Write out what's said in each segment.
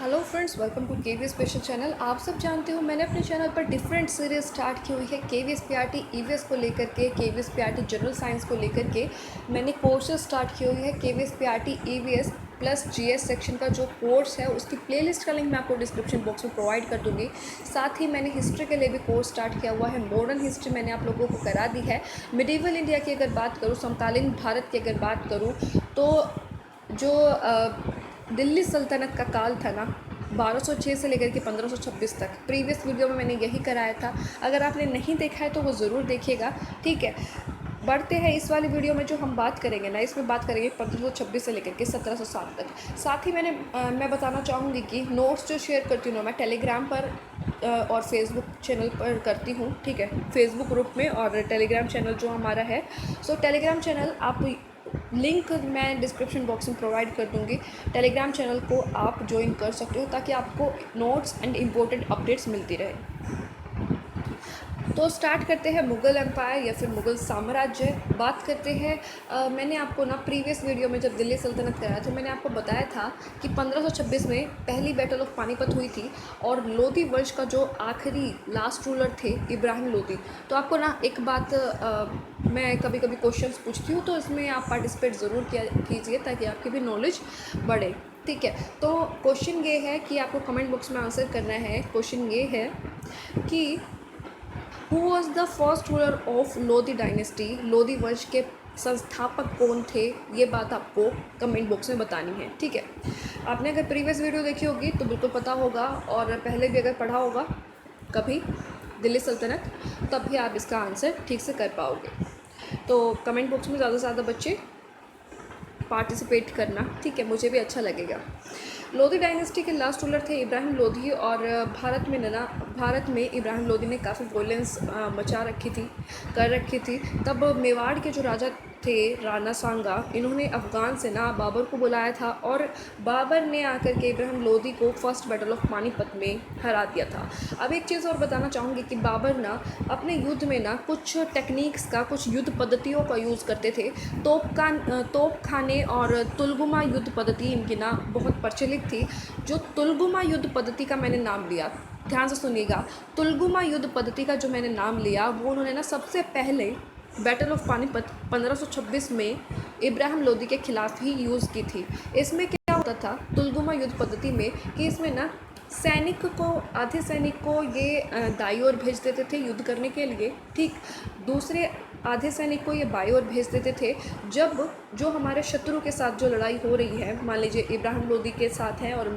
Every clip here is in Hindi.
Hello friends, welcome to KV special channel. आप सब जानते हो मैंने अपने चैनल पर डिफरेंट सीरीज स्टार्ट की हुई है केवीएस पीआरटी ईवीएस को लेकर के, केवीएस पीआरटी जनरल साइंस को लेकर के। मैंने कोर्सेज स्टार्ट की हुई है KVS PRT EVS plus GS section का जो कोर्स है उसकी प्लेलिस्ट का लिंक मैं आपको डिस्क्रिप्शन बॉक्स में प्रोवाइड कर दूँगी। साथ ही मैंने हिस्ट्री के लिए भी कोर्स स्टार्ट किया हुआ है। मॉडर्न हिस्ट्री मैंने आप लोगों को करा दी है। मिडिवल इंडिया की अगर बात करूँ, समकालीन भारत की अगर बात करूँ तो जो दिल्ली सल्तनत का काल था ना, 1206 से लेकर के 1526 तक, प्रीवियस वीडियो में मैंने यही कराया था। अगर आपने नहीं देखा है तो वो ज़रूर देखिएगा। ठीक है, बढ़ते हैं इस वाली वीडियो में। जो हम बात करेंगे ना, इसमें बात करेंगे 1526 से लेकर के 1707 तक। साथ ही मैं बताना चाहूँगी कि नोट्स जो शेयर करती हूँ ना, मैं टेलीग्राम पर और फेसबुक चैनल पर करती हूँ। ठीक है, फेसबुक ग्रुप में और टेलीग्राम चैनल जो हमारा है। सो टेलीग्राम चैनल आप लिंक मैं डिस्क्रिप्शन बॉक्स में प्रोवाइड कर दूँगी। टेलीग्राम चैनल को आप ज्वाइन कर सकते हो ताकि आपको नोट्स एंड इम्पोर्टेंट अपडेट्स मिलती रहे। तो स्टार्ट करते हैं मुग़ल एम्पायर या फिर मुग़ल साम्राज्य। बात करते हैं मैंने आपको ना प्रीवियस वीडियो में जब दिल्ली सल्तनत कराया था, मैंने आपको बताया था कि 1526 में पहली बैटल ऑफ पानीपत हुई थी और लोधी वंश का जो आखिरी लास्ट रूलर थे इब्राहिम लोधी। तो आपको ना एक बात मैं कभी कभी क्वेश्चंस पूछती हूँ, तो इसमें आप पार्टिसिपेट ज़रूर कीजिए ताकि आपकी भी नॉलेज बढ़े। ठीक है, तो क्वेश्चन ये है कि आपको कमेंट बॉक्स में आंसर करना है। क्वेश्चन ये है कि who was the first ruler of Lodhi dynasty, Lodhi वंश के संस्थापक कौन थे, ये बात आपको कमेंट बॉक्स में बतानी है। ठीक है, आपने अगर प्रीवियस वीडियो देखी होगी तो बिल्कुल पता होगा, और पहले भी अगर पढ़ा होगा कभी दिल्ली सल्तनत, तब भी आप इसका आंसर ठीक से कर पाओगे। तो कमेंट बॉक्स में ज़्यादा से ज़्यादा बच्चे पार्टिसिपेट करना। ठीक है, मुझे भी अच्छा लगेगा। लोधी डायनेस्टी के लास्ट रूलर थे इब्राहिम लोधी, और भारत में इब्राहिम लोधी ने काफ़ी वॉयलेंस मचा रखी थी, कर रखी थी। तब मेवाड़ के जो राजा थे राणा सांगा, इन्होंने अफ़गान सेना बाबर को बुलाया था और बाबर ने आकर के इब्राहिम लोधी को फर्स्ट बैटल ऑफ पानीपत में हरा दिया था। अब एक चीज़ और बताना चाहूँगी कि बाबर ना अपने युद्ध में ना कुछ टेक्निक्स का, कुछ युद्ध पद्धतियों का यूज़ करते थे। तोप खाने और तुलगुमा युद्ध पद्धति इनकी ना बहुत प्रचलित थी। जो तुलगुमा युद्ध पद्धति का मैंने नाम लिया, ध्यान से सुनिएगा, तुलगुमा युद्ध पद्धति का जो मैंने नाम लिया वो उन्होंने ना सबसे पहले बैटल ऑफ पानीपत 1526 में इब्राहिम लोधी के खिलाफ ही यूज़ की थी। इसमें क्या होता था तुलगुमा युद्ध पद्धति में कि इसमें ना आधे सैनिक को ये दाईं ओर भेज देते थे युद्ध करने के लिए। ठीक, दूसरे आधे सैनिक को ये बाईं ओर भेज देते थे। जब जो हमारे शत्रु के साथ जो लड़ाई हो रही है, मान लीजिए इब्राहिम लोधी के साथ है और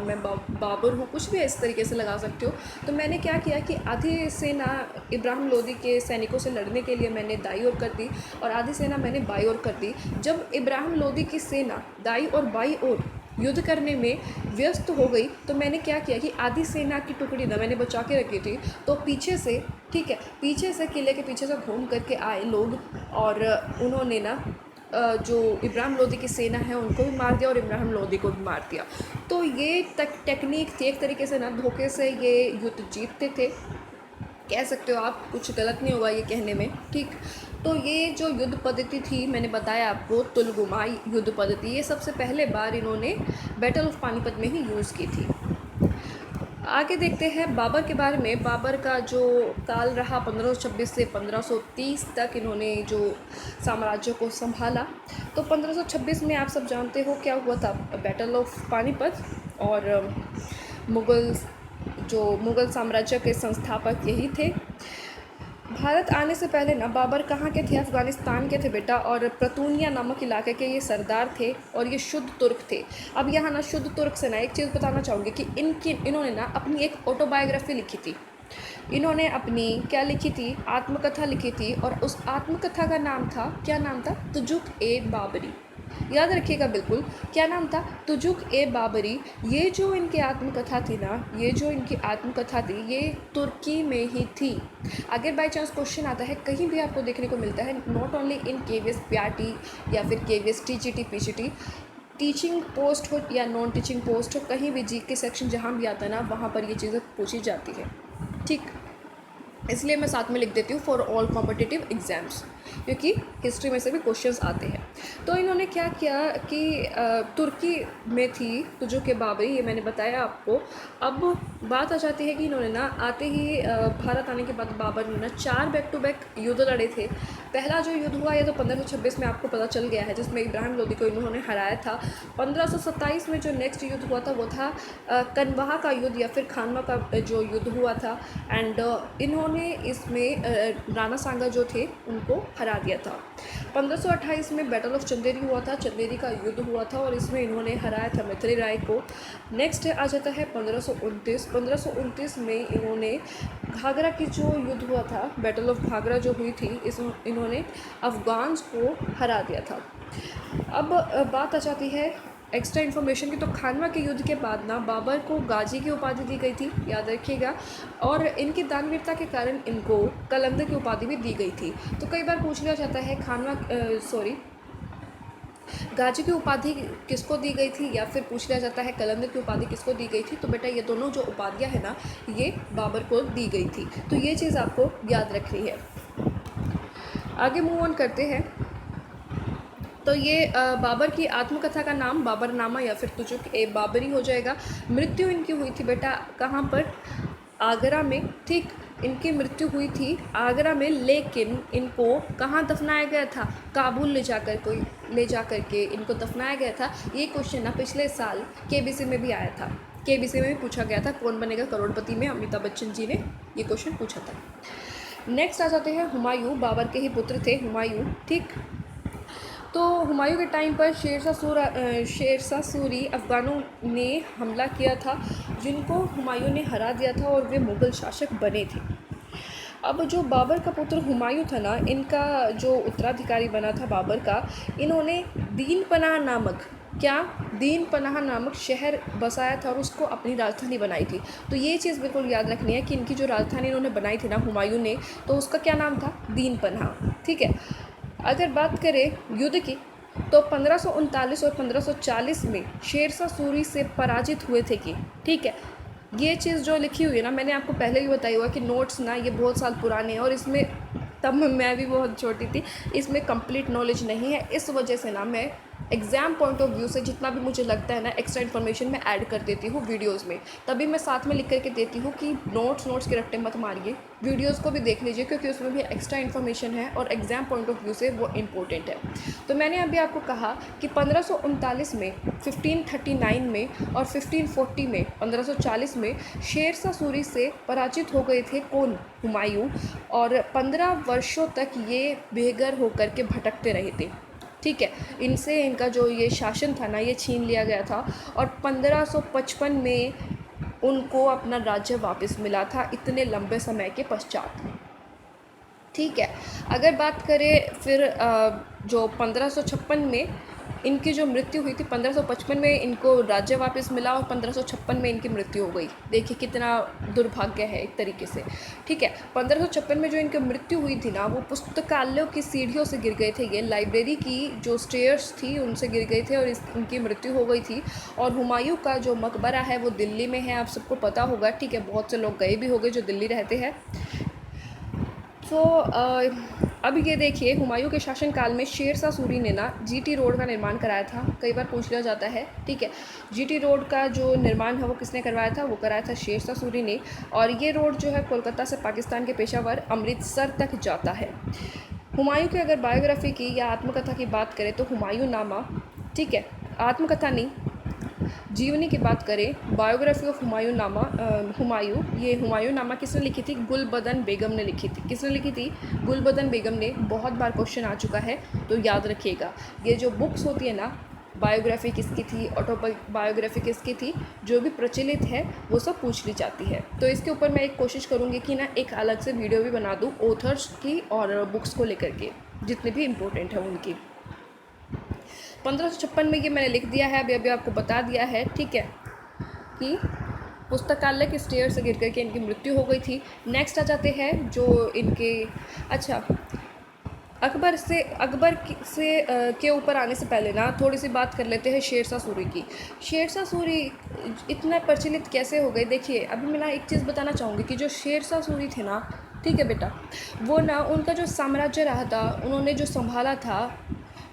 मैं बाबर हूँ, कुछ भी इस तरीके से लगा सकते हो। तो मैंने क्या किया कि आधी सेना इब्राहिम लोधी के सैनिकों से लड़ने के लिए मैंने दाईं ओर कर दी और आधी सेना मैंने बाईं ओर कर दी। जब इब्राहिम लोधी की सेना दाईं और बाईं ओर युद्ध करने में व्यस्त हो गई तो मैंने क्या किया कि आधी सेना की टुकड़ी ना मैंने बचा के रखी थी, तो पीछे से, ठीक है, पीछे से किले के पीछे से घूम करके आए लोग और उन्होंने ना जो इब्राहिम लोधी की सेना है उनको भी मार दिया और इब्राहिम लोधी को भी मार दिया। तो ये टेक्निक थी, एक तरीके से ना धोखे से ये युद्ध जीतते थे, कह सकते हो आप, कुछ गलत नहीं होगा ये कहने में। ठीक, तो ये जो युद्ध पद्धति थी मैंने बताया आपको, तुलगुमा युद्ध पद्धति, ये सबसे पहले बार इन्होंने बैटल ऑफ पानीपत में ही यूज़ की थी। आगे देखते हैं बाबर के बारे में। बाबर का जो काल रहा 1526 से 1530 तक, इन्होंने जो साम्राज्य को संभाला। तो 1526 में आप सब जानते हो क्या हुआ था, बैटल ऑफ पानीपत, और मुग़ल साम्राज्य के संस्थापक यही थे। भारत आने से पहले ना बाबर कहाँ के थे, अफ़गानिस्तान के थे बेटा, और प्रतूनिया नामक इलाके के ये सरदार थे और ये शुद्ध तुर्क थे। अब यहाँ ना शुद्ध तुर्क से ना एक चीज़ बताना चाहूँगी कि इन्होंने ना अपनी एक ऑटोबायोग्राफी लिखी थी। इन्होंने अपनी क्या लिखी थी, आत्मकथा लिखी थी, और उस आत्मकथा का नाम था, क्या नाम था, तुजुक ए बाबरी। याद रखिएगा बिल्कुल, क्या नाम था, तुजुक ए बाबरी। ये जो इनकी आत्मकथा थी ना, ये तुर्की में ही थी। अगर बाई चांस क्वेश्चन आता है, कहीं भी आपको देखने को मिलता है, not only in KVS PRT या फिर KVS TGT PGT, teaching post हो या नॉन टीचिंग पोस्ट हो, कहीं भी जीके सेक्शन जहाँ भी आता है ना, वहाँ पर ये चीज़ें पूछी जाती है। ठीक, इसलिए मैं साथ में लिख देती हूँ फॉर ऑल कॉम्पिटिटिव एग्जाम्स, क्योंकि हिस्ट्री में से भी क्वेश्चंस आते हैं। तो इन्होंने क्या किया कि तुर्की में थी तुजो के बाबरी, ये मैंने बताया आपको। अब बात आ जाती है कि इन्होंने ना आते ही भारत आने के बाद बाबर ने ना 4 बैक टू बैक युद्ध लड़े थे। पहला जो युद्ध हुआ ये तो 1526 में आपको पता चल गया है, जिसमें इब्राहिम लोदी को इन्होंने हराया था। 1527 में जो नेक्स्ट युद्ध हुआ था वो था कनवाहा का युद्ध या फिर खानवा का जो युद्ध हुआ था। एंड इन्होंने इसमें राणा सांगा जो थे उनको हरा दिया था। 1528 में बैटल ऑफ चंदेरी हुआ था, चंदेरी का युद्ध हुआ था और इसमें इन्होंने हराया था मैत्री राय को। नेक्स्ट आ जाता है 1529 में इन्होंने घाघरा की जो युद्ध हुआ था, बैटल ऑफ घाघरा जो हुई थी, इस इन्होंने अफगान्स को हरा दिया था। अब बात आ जाती है एक्स्ट्रा इन्फॉर्मेशन की। तो खानवा के युद्ध के बाद ना बाबर को गाजी की उपाधि दी गई थी, याद रखिएगा, और इनकी दानवीरता के कारण इनको कलंदर की उपाधि भी दी गई थी। तो कई बार पूछ लिया जाता है गाजी की उपाधि किसको दी गई थी या फिर पूछ लिया जाता है कलंदर की उपाधि किसको दी गई थी। तो बेटा ये दोनों जो उपाधियाँ हैं ना ये बाबर को दी गई थी, तो ये चीज़ आपको याद रखनी है। आगे मूव ऑन करते हैं। तो ये बाबर की आत्मकथा का नाम बाबरनामा या फिर तुजुक ए बाबरी हो जाएगा। मृत्यु इनकी हुई थी बेटा कहाँ पर, आगरा में, ठीक। इनकी मृत्यु हुई थी आगरा में, लेकिन इनको कहाँ दफनाया गया था, काबुल ले जाकर के इनको दफनाया गया था। ये क्वेश्चन ना पिछले साल केबीसी में भी आया था, केबीसी में भी पूछा गया था कौन बनेगा करोड़पति में, अमिताभ बच्चन जी ने ये क्वेश्चन पूछा था। नेक्स्ट आ जाते हैं हुमायूं, बाबर के ही पुत्र थे हुमायूं, ठीक। तो हुमायूं के टाइम पर शेरशाह सूरी अफ़गानों ने हमला किया था, जिनको हुमायूं ने हरा दिया था और वे मुग़ल शासक बने थे। अब जो बाबर का पुत्र हुमायूं था ना, इनका जो उत्तराधिकारी बना था बाबर का, इन्होंने दीन पनाह नामक शहर बसाया था और उसको अपनी राजधानी बनाई थी। तो ये चीज़ बिल्कुल याद रखनी है कि इनकी जो राजधानी इन्होंने बनाई थी ना हुमायूं ने, तो उसका क्या नाम था, दीन पनाह, ठीक है। अगर बात करें युद्ध की तो 1539 और 1540 में शेरशाह सूरी से पराजित हुए थे कि, ठीक है। ये चीज़ जो लिखी हुई है ना, मैंने आपको पहले भी बताया हुआ कि नोट्स ना ये बहुत साल पुराने हैं और इसमें तब मैं भी बहुत छोटी थी, इसमें कंप्लीट नॉलेज नहीं है। इस वजह से ना मैं एग्ज़ाम पॉइंट ऑफ व्यू से जितना भी मुझे लगता है ना एक्स्ट्रा इन्फॉर्मेशन मैं ऐड कर देती हूँ वीडियोस में, तभी मैं साथ में लिख करके देती हूँ कि नोट्स के रट्टे मत मारिए, वीडियोस को भी देख लीजिए क्योंकि उसमें भी एक्स्ट्रा इन्फॉर्मेशन है और एग्ज़ाम पॉइंट ऑफ व्यू से वो इम्पोर्टेंट है। तो मैंने अभी आपको कहा कि 1539 में, 1539 में और 1540 में, 1540 में शेरशाह सूरी से पराजित हो गए थे कौन, हुमायूं, और 15 वर्षों तक ये बेघर होकर के भटकते रहे थे, ठीक है। इनसे इनका जो ये शासन था ना ये छीन लिया गया था और 1555 में उनको अपना राज्य वापस मिला था, इतने लंबे समय के पश्चात, ठीक है। अगर बात करें फिर जो 1556 में इनकी जो मृत्यु हुई थी, 1555 में इनको राज्य वापस मिला और 1556 में इनकी मृत्यु हो गई। देखिए कितना दुर्भाग्य है एक तरीके से, ठीक है। 1556 में जो इनकी मृत्यु हुई थी ना, वो पुस्तकालयों की सीढ़ियों से गिर गए थे, ये लाइब्रेरी की जो स्टेयर्स थी उनसे गिर गए थे और इनकी मृत्यु हो गई थी। और हुमायूं का जो मकबरा है वो दिल्ली में है, आप सबको पता होगा, ठीक है। बहुत से लोग गए भी हो गए जो दिल्ली रहते हैं। तो अब ये देखिए हुमायूं के शासनकाल में शेरशाह सूरी ने ना जीटी रोड का निर्माण कराया था, कई बार पूछ लिया जाता है, ठीक है। जीटी रोड का जो निर्माण है वो किसने करवाया था, वो कराया था शेरशाह सूरी ने। और ये रोड जो है कोलकाता से पाकिस्तान के पेशावर अमृतसर तक जाता है। हुमायूं की अगर बायोग्राफी की या आत्मकथा की बात करें तो हुमायूं नामा, ठीक है, आत्मकथा नहीं, जीवनी की बात करें, बायोग्राफी ऑफ हुमायूं नामा, ये हुमायूं नामा किसने लिखी थी, गुलबदन बेगम ने लिखी थी। किसने लिखी थी, गुलबदन बेगम ने। बहुत बार क्वेश्चन आ चुका है तो याद रखिएगा। ये जो बुक्स होती है ना, बायोग्राफी किसकी थी, ऑटोबायोग्राफी किसकी थी, जो भी प्रचलित है वो सब पूछ ली जाती है। तो इसके ऊपर मैं एक कोशिश करूँगी कि ना एक अलग से वीडियो भी बना दूँ ऑथर्स की और बुक्स को लेकर के, जितने भी इम्पोर्टेंट है उनकी। 1556 में ये मैंने लिख दिया है, अभी आपको बता दिया है, ठीक है, कि पुस्तकालय के स्टेयर से गिर करके इनकी मृत्यु हो गई थी। नेक्स्ट आ जाते हैं जो इनके, अच्छा, अकबर से के ऊपर आने से पहले ना थोड़ी सी बात कर लेते हैं शेरशाह सूरी की। शेरशाह सूरी इतना प्रचलित कैसे हो गए, देखिए अभी मैं ना एक चीज़ बताना चाहूँगी कि जो शेरशाह सूरी थे ना, ठीक है बेटा, वो ना उनका जो साम्राज्य रहा था, उन्होंने जो संभाला था,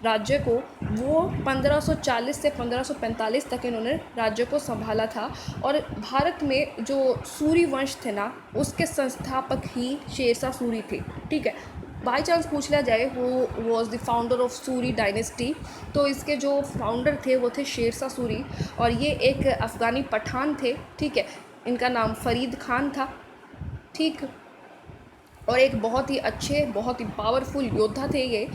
राज्य को, वो 1540 से 1545 तक इन्होंने राज्य को संभाला था। और भारत में जो सूरी वंश थे ना, उसके संस्थापक ही शेरशाह सूरी थे। ठीक है, बाई चांस पूछ लिया जाए वो was the founder of Suri dynasty, तो इसके जो फाउंडर थे वो थे शेरशाह सूरी, और ये एक अफ़गानी पठान थे। ठीक है, इनका नाम फरीद खान था। ठीक, और एक बहुत ही अच्छे, बहुत ही पावरफुल योद्धा थे ये।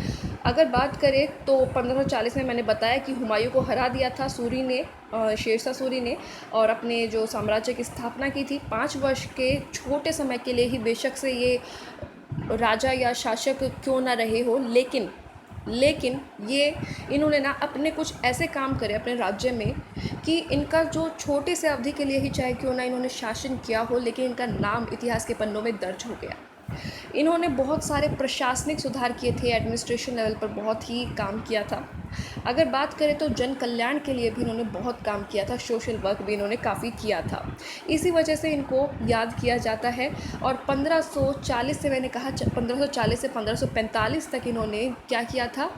अगर बात करें तो 1540 में मैंने बताया कि हुमायूं को हरा दिया था सूरी ने, शेरशाह सूरी ने, और अपने जो साम्राज्य की स्थापना की थी। 5 वर्ष के छोटे समय के लिए ही बेशक से ये राजा या शासक क्यों ना रहे हो, लेकिन ये इन्होंने ना अपने कुछ ऐसे काम करे अपने राज्य में कि इनका जो छोटे से अवधि के लिए ही चाहे क्यों ना इन्होंने शासन किया हो, लेकिन इनका नाम इतिहास के पन्नों में दर्ज हो गया। इन्होंने बहुत सारे प्रशासनिक सुधार किए थे, एडमिनिस्ट्रेशन लेवल पर बहुत ही काम किया था। अगर बात करें तो जन कल्याण के लिए भी इन्होंने बहुत काम किया था, सोशल वर्क भी इन्होंने काफ़ी किया था। इसी वजह से इनको याद किया जाता है। और 1540 से, मैंने कहा 1540 से 1545 तक इन्होंने क्या किया था,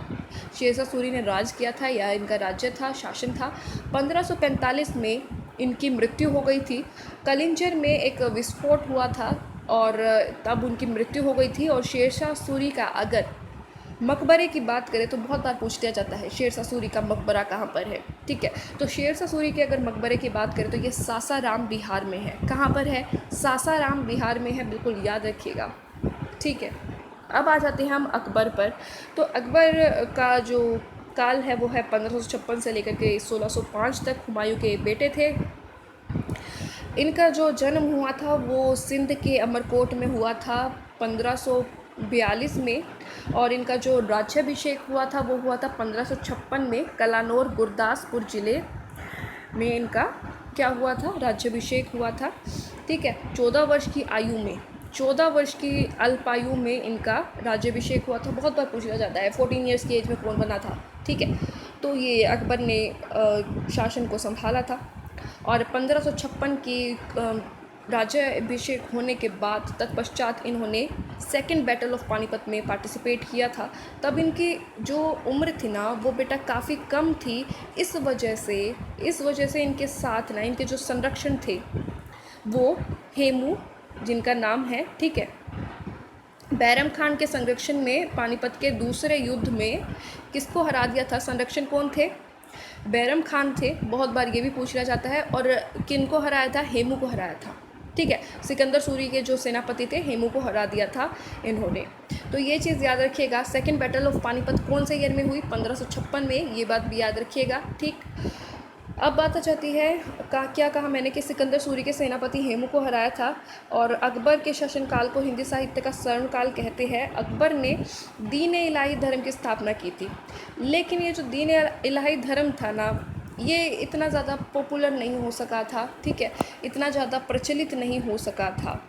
शेरशाह सूरी ने राज किया था, या इनका राज्य था, शासन था। 1545 में इनकी मृत्यु हो गई थी। कलिंजर में एक विस्फोट हुआ था और तब उनकी मृत्यु हो गई थी। और शेरशाह सूरी का अगर मकबरे की बात करें तो बहुत बार पूछ लिया जाता है शेरशाह सूरी का मकबरा कहाँ पर है। ठीक है, तो शेरशाह सूरी के अगर मकबरे की बात करें तो ये सासाराम बिहार में है। कहाँ पर है? सासाराम बिहार में है, बिल्कुल याद रखिएगा। ठीक है, अब आ जाते हैं हम अकबर पर। तो अकबर का जो काल है वो है 1556 से लेकर के 1605 तक। हुमायूं के बेटे थे। इनका जो जन्म हुआ था वो सिंध के अमरकोट में हुआ था 1542 में। और इनका जो राज्याभिषेक हुआ था वो हुआ था 1556 में कलानौर गुरदासपुर ज़िले में इनका क्या हुआ था, राज्याभिषेक हुआ था। ठीक है, 14 वर्ष की आयु में, 14 वर्ष की अल्पायु में इनका राज्याभिषेक हुआ था। बहुत बार पूछा जाता है 14 ईयर्स की एज में कौन बना था। ठीक है, तो ये अकबर ने शासन को संभाला था। और 1556 की राज्याभिषेक होने के बाद तत्पश्चात इन्होंने सेकंड बैटल ऑफ पानीपत में पार्टिसिपेट किया था। तब इनकी जो उम्र थी ना वो बेटा काफ़ी कम थी। इस वजह से इनके साथ ना इनके जो संरक्षण थे वो हेमू जिनका नाम है, ठीक है, बैरम खान के संरक्षण में पानीपत के दूसरे युद्ध में किसको हरा दिया था? संरक्षण कौन थे? बैरम खान थे। बहुत बार ये भी पूछ लिया जाता है। और किनको हराया था? हेमू को हराया था। ठीक है, सिकंदर सूरी के जो सेनापति थे हेमू को हरा दिया था इन्होंने। तो ये चीज़ याद रखिएगा। सेकंड बैटल ऑफ पानीपत कौन से ईयर में हुई? 1556 में, ये बात भी याद रखिएगा। ठीक, अब बात आ जाती है क्या कहा मैंने कि सिकंदर सूरी के सेनापति हेमू को हराया था। और अकबर के शासनकाल को हिंदी साहित्य का स्वर्णकाल कहते हैं। अकबर ने दीन ए इलाही धर्म की स्थापना की थी, लेकिन ये जो दीन ए इलाही धर्म था ना, ये इतना ज़्यादा पॉपुलर नहीं हो सका था। ठीक है, इतना ज़्यादा प्रचलित नहीं हो सका था।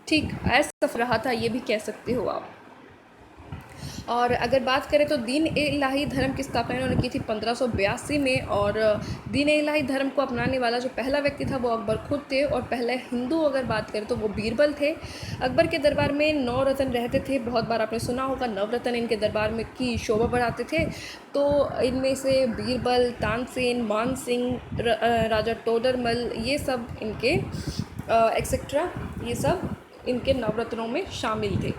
ठीक, ऐसा रहा था, ये भी कह सकते हो आप। और अगर बात करें तो दीन ए इलाही धर्म की स्थापना इन्होंने की थी 1582 में। और दीन ए इलाही धर्म को अपनाने वाला जो पहला व्यक्ति था वो अकबर खुद थे। और पहले हिंदू अगर बात करें तो वो बीरबल थे। अकबर के दरबार में 9 रत्न रहते थे। बहुत बार आपने सुना होगा, नवरत्न इनके दरबार में की शोभा बढ़ाते थे। तो इनमें से बीरबल, तानसेन, मान सिंह, राजा टोडरमल, ये सब इनके एक्सेट्रा, ये सब इनके नवरत्नों में शामिल थे।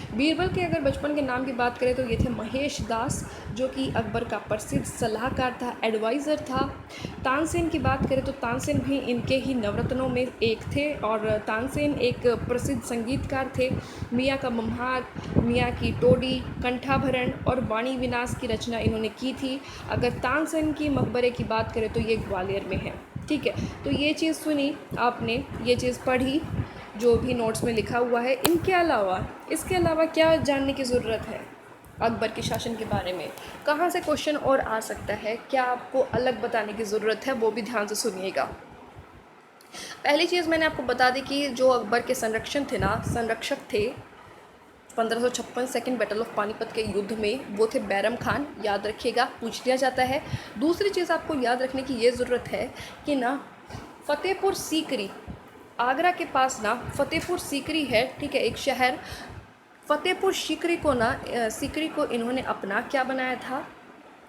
बीरबल के अगर बचपन के नाम की बात करें तो ये थे महेश दास, जो कि अकबर का प्रसिद्ध सलाहकार था, एडवाइज़र था। तानसेन की बात करें तो तानसेन भी इनके ही नवरत्नों में एक थे। और तानसेन एक प्रसिद्ध संगीतकार थे। मियाँ का मम्हार, मियाँ की टोडी, कंठाभरण और वाणी विनाश की रचना इन्होंने की थी। अगर तानसेन की मकबरे की बात करें तो ये ग्वालियर में है। ठीक है, तो ये चीज़ सुनी आपने, ये चीज़ पढ़ी जो भी नोट्स में लिखा हुआ है। इसके अलावा क्या जानने की ज़रूरत है अकबर के शासन के बारे में? कहाँ से क्वेश्चन और आ सकता है, क्या आपको अलग बताने की ज़रूरत है, वो भी ध्यान से सुनिएगा। पहली चीज़ मैंने आपको बता दी कि जो अकबर के संरक्षक थे 1556 सेकंड बैटल ऑफ पानीपत के युद्ध में, वो थे बैरम खान। याद रखिएगा, पूछ लिया जाता है। दूसरी चीज़ आपको याद रखने की ये ज़रूरत है कि ना फतेहपुर सीकरी, आगरा के पास ना फतेहपुर सीकरी है। ठीक है, एक शहर फतेहपुर सीकरी को इन्होंने अपना क्या बनाया था,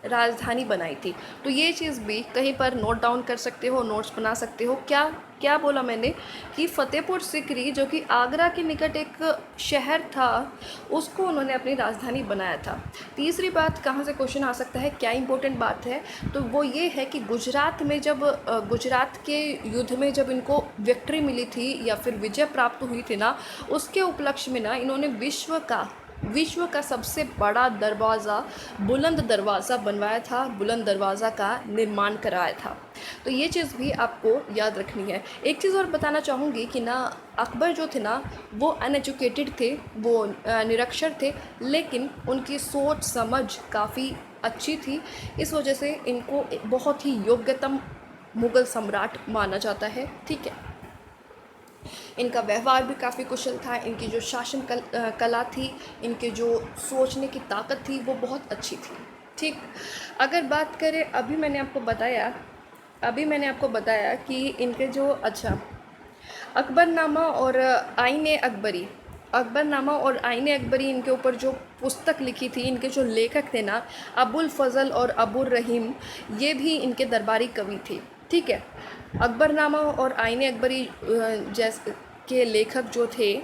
राजधानी बनाई थी। तो ये चीज़ भी कहीं पर नोट डाउन कर सकते हो, नोट्स बना सकते हो। क्या क्या बोला मैंने कि फतेहपुर सीकरी जो कि आगरा के निकट एक शहर था, उसको उन्होंने अपनी राजधानी बनाया था। तीसरी बात कहाँ से क्वेश्चन आ सकता है, क्या इंपॉर्टेंट बात है, तो वो ये है कि गुजरात में जब गुजरात के युद्ध में जब इनको विक्ट्री मिली थी या फिर विजय प्राप्त हुई थी ना, उसके उपलक्ष्य में ना इन्होंने विश्व का सबसे बड़ा दरवाज़ा, बुलंद दरवाज़ा बनवाया था, बुलंद दरवाज़ा का निर्माण कराया था। तो ये चीज़ भी आपको याद रखनी है। एक चीज़ और बताना चाहूँगी कि ना अकबर जो थे ना वो अनएजुकेटेड थे, वो निरक्षर थे, लेकिन उनकी सोच समझ काफ़ी अच्छी थी। इस वजह से इनको बहुत ही योग्यतम मुग़ल सम्राट माना जाता है। ठीक है, इनका व्यवहार भी काफ़ी कुशल था, इनकी जो शासन कला थी, इनके जो सोचने की ताकत थी वो बहुत अच्छी थी। ठीक, अगर बात करें अभी मैंने आपको बताया कि इनके जो अकबरनामा और आईन अकबरी इनके ऊपर जो पुस्तक लिखी थी, इनके जो लेखक थे ना अबुल फज़ल और अबुर रहीम, ये भी इनके दरबारी कवि थे। ठीक है, अकबरनामा और आईन अकबरी जैसे के लेखक जो थे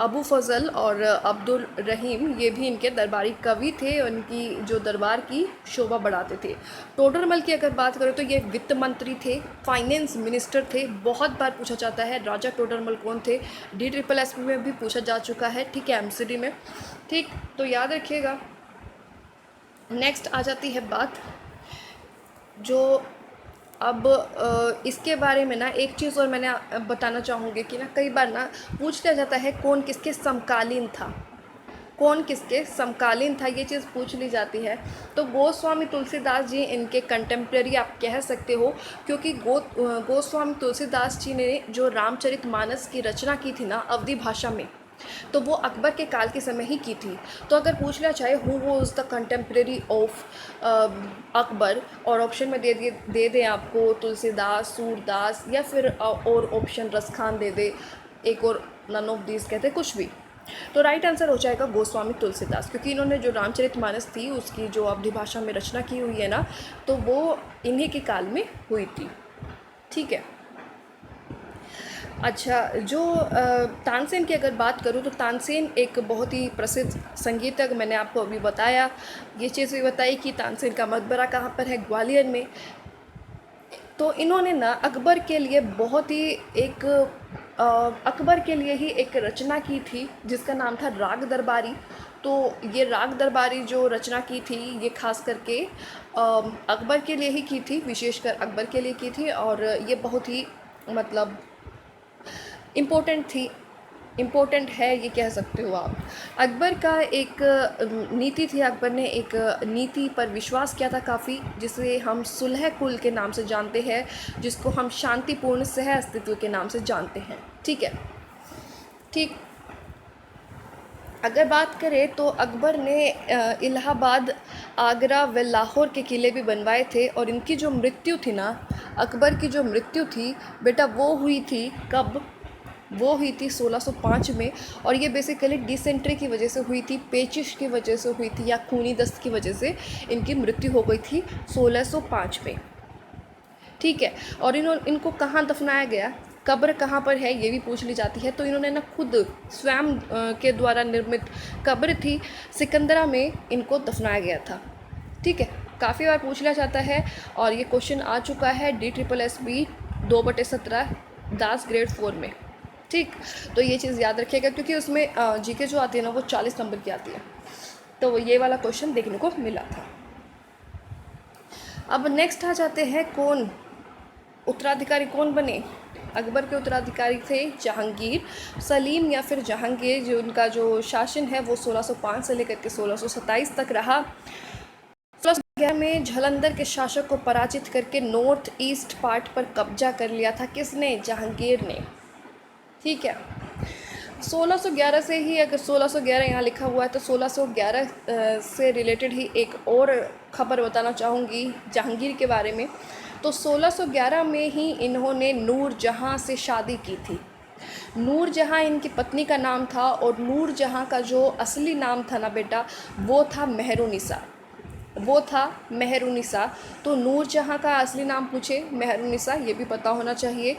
अबू फ़ज़ल और अब्दुल रहीम, ये भी इनके दरबारी कवि थे, उनकी जो दरबार की शोभा बढ़ाते थे। टोडरमल की अगर बात करें तो ये वित्त मंत्री थे, फाइनेंस मिनिस्टर थे। बहुत बार पूछा जाता है राजा टोडरमल कौन थे, DSSP में भी पूछा जा चुका है। ठीक है, MCD में। ठीक, तो याद रखिएगा। नेक्स्ट आ जाती है बात जो अब इसके बारे में ना एक चीज़ और मैंने बताना चाहूँगी कि ना कई बार ना पूछ लिया जाता है कौन किसके समकालीन था, ये चीज़ पूछ ली जाती है। तो गोस्वामी तुलसीदास जी इनके कंटेम्प्रेरी आप कह सकते हो, क्योंकि गोस्वामी तुलसीदास जी ने जो रामचरितमानस की रचना की थी ना अवधी भाषा में, तो वो अकबर के काल के समय ही की थी। तो अगर पूछ लिया चाहे who was the contemporary of Akbar, और ऑप्शन में दे दें आपको तुलसीदास, सूरदास, या फिर और ऑप्शन रसखान दे दे, एक और नन ऑफ दीज कहते कुछ भी, तो राइट आंसर हो जाएगा गोस्वामी तुलसीदास, क्योंकि इन्होंने जो रामचरितमानस थी उसकी जो अवधी भाषा में रचना की हुई है ना, तो वो इन्हीं के काल में हुई थी। ठीक है, अच्छा, जो तानसेन की अगर बात करूँ तो तानसेन एक बहुत ही प्रसिद्ध संगीतज्ञ, मैंने आपको अभी बताया, ये चीज़ भी बताई कि तानसेन का मकबरा कहाँ पर है, ग्वालियर में। तो इन्होंने ना अकबर के लिए ही एक रचना की थी जिसका नाम था राग दरबारी। तो ये राग दरबारी जो रचना की थी ये खास करके अकबर के लिए ही की थी, विशेषकर अकबर के लिए की थी, और ये बहुत ही मतलब इम्पोर्टेंट है, ये कह सकते हो आप। अकबर का एक नीति थी, अकबर ने एक नीति पर विश्वास किया था काफ़ी, जिसे हम सुलह कुल के नाम से जानते हैं, जिसको हम शांतिपूर्ण सह अस्तित्व के नाम से जानते हैं। ठीक है, ठीक, अगर बात करें तो अकबर ने इलाहाबाद, आगरा व लाहौर के किले भी बनवाए थे, और इनकी जो मृत्यु थी ना, अकबर की जो मृत्यु थी बेटा, वो हुई थी कब, वो हुई थी 1605 में, और ये बेसिकली डिसेंट्री की वजह से हुई थी, पेचिश की वजह से हुई थी, या खूनी दस्त की वजह से इनकी मृत्यु हो गई थी 1605 में। ठीक है, और इनको कहाँ दफनाया गया, कब्र कहाँ पर है, ये भी पूछ ली जाती है। तो इन्होंने ना खुद स्वयं के द्वारा निर्मित कब्र थी सिकंदरा में, इनको दफनाया गया था। ठीक है, काफ़ी बार पूछ लिया जाता है, और ये क्वेश्चन आ चुका है DSSB 2/17 दास ग्रेड 4 में। ठीक, तो ये चीज़ याद रखिएगा, क्योंकि उसमें GK जो आती है ना वो 40 नंबर की आती है, तो ये वाला क्वेश्चन देखने को मिला था। अब नेक्स्ट आ जाते हैं, उत्तराधिकारी कौन बने। अकबर के उत्तराधिकारी थे जहांगीर, सलीम या फिर जहांगीर, जो उनका जो शासन है वो 1605 से लेकर के 1627 तक रहा। 1611 में झलंदर के शासक को पराजित करके नॉर्थ ईस्ट पार्ट पर कब्जा कर लिया था, किसने, जहांगीर ने। ठीक है, 1611 से ही, अगर 1611 यहाँ लिखा हुआ है तो 1611 से रिलेटेड ही एक और ख़बर बताना चाहूँगी जहांगीर के बारे में। तो 1611 में ही इन्होंने नूर जहाँ से शादी की थी। नूर जहाँ इनकी पत्नी का नाम था, और नूर जहाँ का जो असली नाम था ना बेटा, वो था मेहरुनिसा, वो था मेहरुनिसा। तो नूर जहाँ का असली नाम पूछे मेहरुनिसा, ये भी पता होना चाहिए।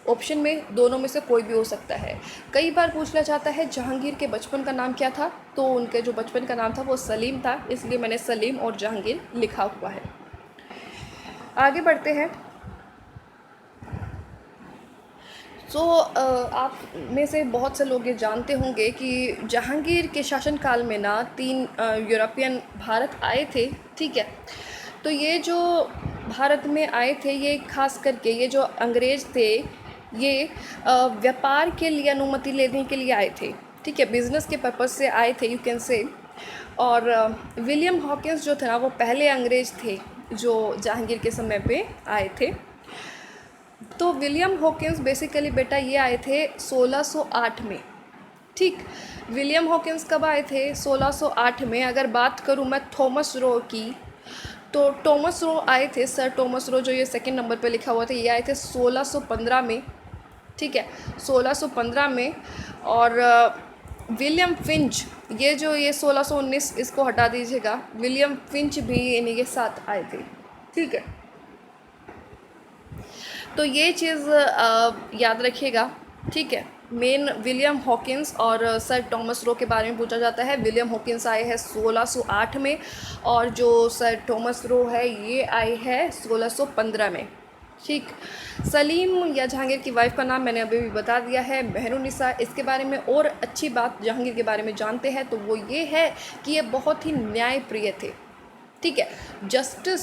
ऑप्शन में दोनों में से कोई भी हो सकता है। कई बार पूछा जाता है जहांगीर के बचपन का नाम क्या था, तो उनके जो बचपन का नाम था वो सलीम था, इसलिए मैंने सलीम और जहांगीर लिखा हुआ है। आगे बढ़ते हैं। आप में से बहुत से लोग ये जानते होंगे कि जहांगीर के शासनकाल में ना 3 यूरोपियन भारत आए थे, ठीक है। तो ये जो भारत में आए थे, ये खास करके ये जो अंग्रेज़ थे, ये व्यापार के लिए अनुमति लेने के लिए आए थे, ठीक है, बिज़नेस के पर्पज़ से आए थे, यू कैन से। और विलियम हॉकिंस जो थे ना, वो पहले अंग्रेज़ थे जो जहांगीर के समय पे आए थे। तो विलियम हॉकिंस बेसिकली बेटा ये आए थे 1608 में, ठीक। विलियम हॉकिंस कब आए थे? 1608 में। अगर बात करूँ मैं थॉमस रो की, तो थॉमस रो आए थे, सर थॉमस रो, जो ये सेकंड नंबर पे लिखा हुआ था, ये आए थे 1615 में, ठीक है, 1615 में। और विलियम फिंच, ये जो ये 1619, इसको हटा दीजिएगा, विलियम फिंच भी इन्हीं के साथ आए थे, ठीक है। तो ये चीज़ याद रखिएगा, ठीक है। मेन विलियम हॉकिंस और सर थॉमस रो के बारे में पूछा जाता है। विलियम हॉकिंस आए हैं 1608 में, और जो सर थॉमस रो है ये आए हैं 1615 में, ठीक। सलीम या जहांगीर की वाइफ का नाम मैंने अभी भी बता दिया है, मेहरुनिसा। इसके बारे में और अच्छी बात जहांगीर के बारे में जानते हैं तो वो ये है कि ये बहुत ही न्यायप्रिय थे, ठीक है। जस्टिस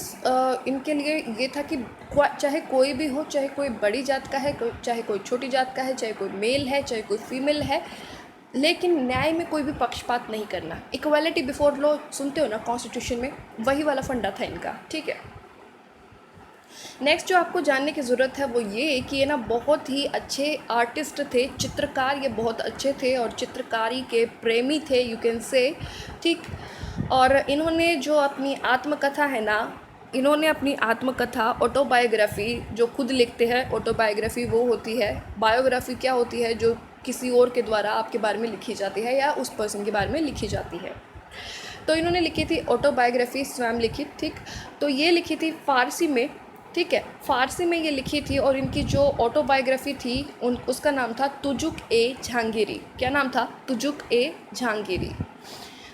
इनके लिए ये था कि चाहे कोई भी हो, चाहे कोई बड़ी जात का है, चाहे कोई छोटी जात का है, चाहे कोई मेल है, चाहे कोई फीमेल है, लेकिन न्याय में कोई भी पक्षपात नहीं करना। इक्वालिटी बिफोर लॉ सुनते हो ना कॉन्स्टिट्यूशन में, वही वाला फंडा था इनका, ठीक है। नेक्स्ट जो आपको जानने की ज़रूरत है वो ये कि ये ना बहुत ही अच्छे आर्टिस्ट थे, चित्रकार ये बहुत अच्छे थे, और चित्रकारी के प्रेमी थे, यू कैन से, ठीक। और इन्होंने जो अपनी आत्मकथा है ना, इन्होंने अपनी आत्मकथा, ऑटोबायोग्राफी, जो खुद लिखते हैं, ऑटोबायोग्राफी वो होती है। बायोग्राफी क्या होती है? जो किसी और के द्वारा आपके बारे में लिखी जाती है या उस पर्सन के बारे में लिखी जाती है। तो इन्होंने लिखी थी ऑटोबायोग्राफी, स्वयं लिखी, ठीक। तो ये लिखी थी फ़ारसी में, ठीक है, फ़ारसी में ये लिखी थी। और इनकी जो ऑटोबायोग्राफी थी उसका नाम था तुजुक ए जहांगीरी। क्या नाम था? तुजुक ए जहांगीरी।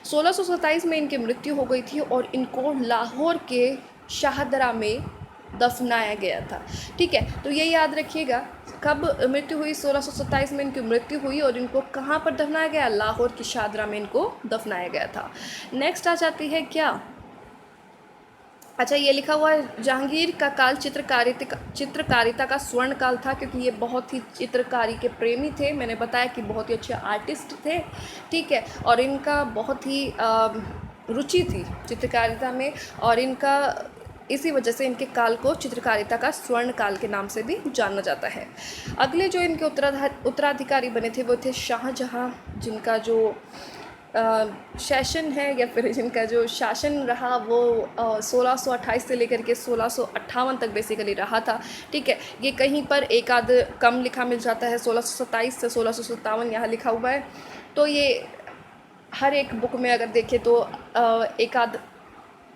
1627 में इनकी मृत्यु हो गई थी, और इनको लाहौर के शाहदरा में दफनाया गया था, ठीक है। तो ये याद रखिएगा, कब मृत्यु हुई? 1627 में इनकी मृत्यु हुई, और इनको कहाँ पर दफनाया गया? लाहौर की शाहदरा में इनको दफनाया गया था। नेक्स्ट आ जाती है क्या, अच्छा, ये लिखा हुआ है जहांगीर का काल चित्रकारिता का स्वर्ण काल था, क्योंकि ये बहुत ही चित्रकारी के प्रेमी थे। मैंने बताया कि बहुत ही अच्छे आर्टिस्ट थे, ठीक है। और इनका बहुत ही रुचि थी चित्रकारिता में, और इनका इसी वजह से इनके काल को चित्रकारिता का स्वर्ण काल के नाम से भी जाना जाता है। अगले जो इनके उत्तराधिकारी बने थे वो थे शाहजहाँ, जिनका जो सेशन है या फिर जिनका जो शासन रहा वो 1628 से लेकर के 1658 तक बेसिकली रहा था, ठीक है। ये कहीं पर एक आध कम लिखा मिल जाता है, 1627 से 1657 यहाँ लिखा हुआ है। तो ये हर एक बुक में अगर देखें तो